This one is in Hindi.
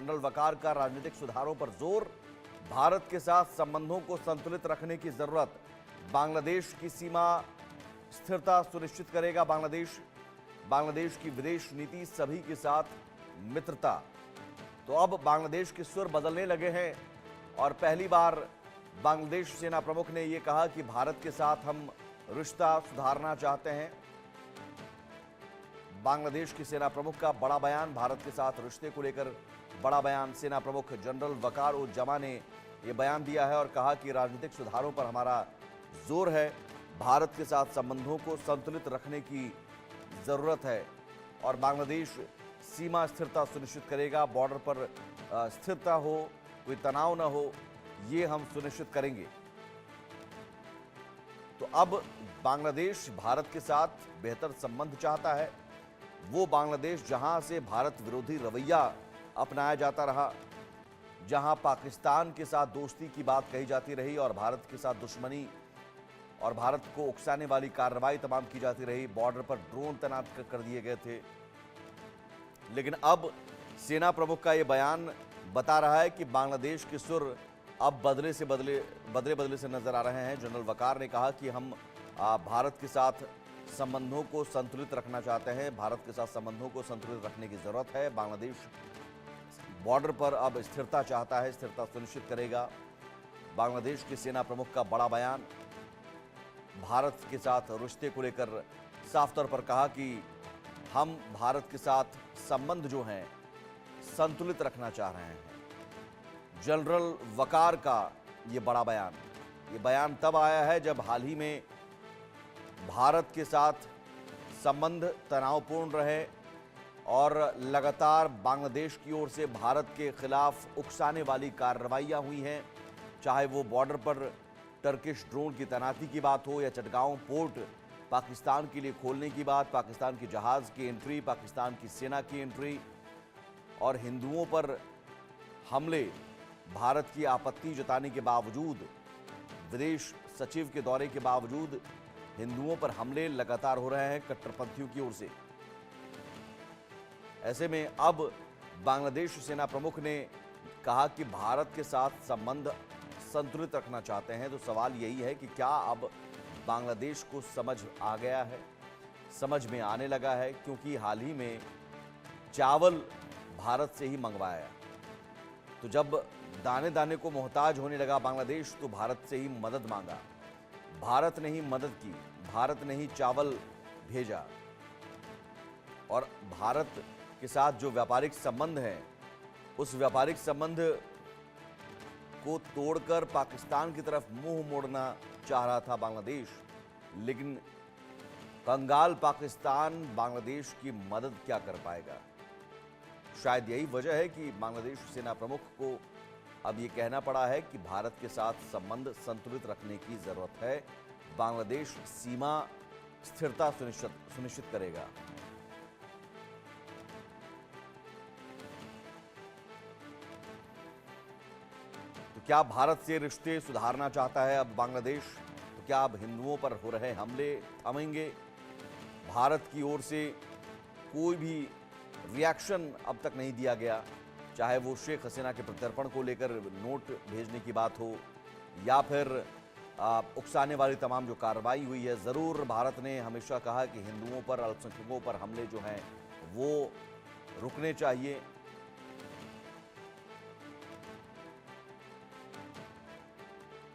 जनरल वकार का राजनीतिक सुधारों पर जोर, भारत के साथ संबंधों को संतुलित रखने की जरूरत, बांग्लादेश की सीमा स्थिरता सुनिश्चित करेगा बांग्लादेश की विदेश नीति, सभी के साथ मित्रता। तो अब बांग्लादेश के सुर बदलने लगे हैं और पहली बार बांग्लादेश सेना प्रमुख ने यह कहा कि भारत के साथ हम रिश्ता सुधारना चाहते हैं। बांग्लादेश की सेना प्रमुख का बड़ा बयान, भारत के साथ रिश्ते को लेकर बड़ा बयान। सेना प्रमुख जनरल वकार उज जमा ने यह बयान दिया है और कहा कि राजनीतिक सुधारों पर हमारा जोर है, भारत के साथ संबंधों को संतुलित रखने की जरूरत है और बांग्लादेश सीमा स्थिरता सुनिश्चित करेगा, बॉर्डर पर स्थिरता हो, कोई तनाव न हो, ये हम सुनिश्चित करेंगे। तो अब बांग्लादेश भारत के साथ बेहतर संबंध चाहता है। वो बांग्लादेश जहां से भारत विरोधी रवैया अपनाया जाता रहा, जहां पाकिस्तान के साथ दोस्ती की बात कही जाती रही और भारत के साथ दुश्मनी और भारत को उकसाने वाली कार्रवाई तमाम की जाती रही, बॉर्डर पर ड्रोन तैनात कर दिए गए थे। लेकिन अब सेना प्रमुख का यह बयान बता रहा है कि बांग्लादेश के सुर अब बदले से नजर आ रहे हैं। जनरल वकार ने कहा कि हम भारत के साथ संबंधों को संतुलित रखना चाहते हैं, भारत के साथ संबंधों को संतुलित रखने की जरूरत है। बांग्लादेश बॉर्डर पर अब स्थिरता चाहता है, स्थिरता सुनिश्चित करेगा। बांग्लादेश के सेना प्रमुख का बड़ा बयान, भारत के साथ रिश्ते को लेकर साफ तौर पर कहा कि हम भारत के साथ संबंध जो हैं संतुलित रखना चाह रहे हैं। जनरल वकार का ये बड़ा बयान, ये बयान तब आया है जब हाल ही में भारत के साथ संबंध तनावपूर्ण रहे और लगातार बांग्लादेश की ओर से भारत के खिलाफ उकसाने वाली कार्रवाइयां हुई हैं, चाहे वो बॉर्डर पर टर्किश ड्रोन की तैनाती की बात हो या चटगांव पोर्ट पाकिस्तान के लिए खोलने की बात, पाकिस्तान की जहाज की एंट्री, पाकिस्तान की सेना की एंट्री और हिंदुओं पर हमले। भारत की आपत्ति जताने के बावजूद, विदेश सचिव के दौरे के बावजूद हिंदुओं पर हमले लगातार हो रहे हैं कट्टरपंथियों की ओर से। ऐसे में अब बांग्लादेश सेना प्रमुख ने कहा कि भारत के साथ संबंध संतुलित रखना चाहते हैं। तो सवाल यही है कि क्या अब बांग्लादेश को समझ आ गया है, समझ में आने लगा है, क्योंकि हाल ही में चावल भारत से ही मंगवाया। तो जब दाने दाने को मोहताज होने लगा बांग्लादेश, तो भारत से ही मदद मांगा। भारत ने ही मदद की, भारत ने ही चावल भेजा और भारत के साथ जो व्यापारिक संबंध है, उस व्यापारिक संबंध को तोड़कर पाकिस्तान की तरफ मुंह मोड़ना चाह रहा था बांग्लादेश। लेकिन कंगाल पाकिस्तान बांग्लादेश की मदद क्या कर पाएगा? शायद यही वजह है कि बांग्लादेश सेना प्रमुख को अब ये कहना पड़ा है कि भारत के साथ संबंध संतुलित रखने की जरूरत है, बांग्लादेश सीमा स्थिरता सुनिश्चित करेगा। तो क्या भारत से रिश्ते सुधारना चाहता है अब बांग्लादेश? तो क्या अब हिंदुओं पर हो रहे हमले थमेंगे? भारत की ओर से कोई भी रिएक्शन अब तक नहीं दिया गया, चाहे वो शेख हसीना के प्रत्यर्पण को लेकर नोट भेजने की बात हो या फिर उकसाने वाली तमाम जो कार्रवाई हुई है। ज़रूर भारत ने हमेशा कहा कि हिंदुओं पर, अल्पसंख्यकों पर हमले जो हैं वो रुकने चाहिए।